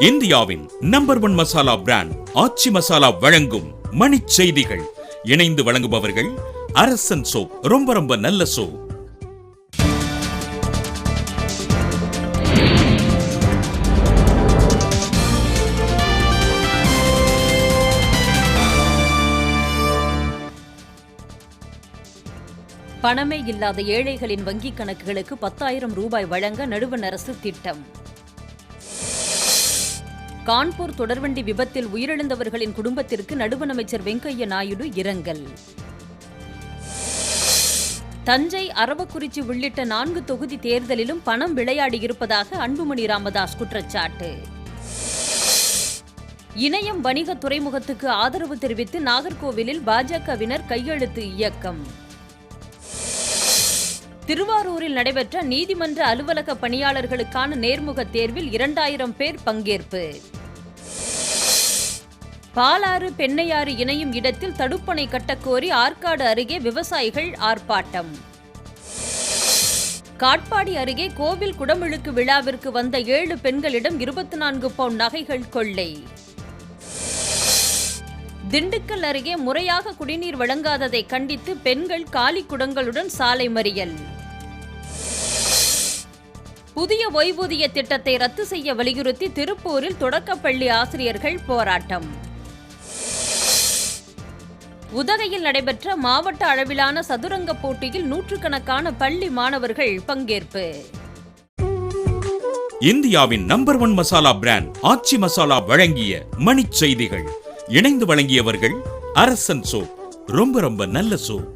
இந்தியாவின் number 1 masala brand ஆச்சி மசாலா வழங்கும் மணிச் செய்திகள். இணைந்து வழங்குபவர்கள் அரசன் சோப். ரொம்ப ரொம்ப நல்ல சோப். பணமே இல்லாத ஏழைகளின் வங்கிக் கணக்குகளுக்கு 10,000 ரூபாய் வழங்க நடுவண் அரசு திட்டம். கான்பூர் தொடர்வண்டி விபத்தில் உயிரிழந்தவர்களின் குடும்பத்திற்கு நடுவண் அமைச்சர் வெங்கையா நாயுடு இரங்கல். தஞ்சை, அரவக்குறிச்சி உள்ளிட்ட 4 தொகுதி தேர்தலிலும் பணம் விளையாடியிருப்பதாக அன்புமணி ராமதாஸ் குற்றச்சாட்டு. இணையம் வணிக துறைமுகத்துக்கு ஆதரவு தெரிவித்து நாகர்கோவிலில் பாஜகவினர் கையெழுத்து இயக்கம். திருவாரூரில் நடைபெற்ற நீதிமன்ற அலுவலக பணியாளர்களுக்கான நேர்முக தேர்வில் 2000 பேர் பங்கேற்பு. பாலாறு பெண்ணையாறு இணையும் இடத்தில் தடுப்பணை கட்டக்கோரி ஆற்காடு அருகே விவசாயிகள் ஆர்ப்பாட்டம். காட்பாடி அருகே கோவில் குடமுழுக்கு விழாவிற்கு வந்த 7 பெண்களிடம் 24 பவுன் நகைகள் கொள்ளை. திண்டுக்கல் அருகே முறையாக குடிநீர் வழங்காததை கண்டித்து பெண்கள் காலி குடங்களுடன் சாலை மறியல். புதிய ஓய்வூதிய திட்டத்தை ரத்து செய்ய வலியுறுத்தி திருப்பூரில் தொடக்கப்பள்ளி ஆசிரியர்கள் போராட்டம். உதகையில் நடைபெற்ற மாவட்ட அளவிலான சதுரங்க போட்டியில் நூற்றுக்கணக்கான பள்ளி மாணவர்கள் பங்கேற்பு. இந்தியாவின் நம்பர் 1 மசாலா பிராண்ட் ஆச்சி மசாலா வழங்கிய மணிச் செய்திகள். இணைந்து வழங்கியவர்கள் அரசன் சோப். ரொம்ப ரொம்ப நல்ல சோப்.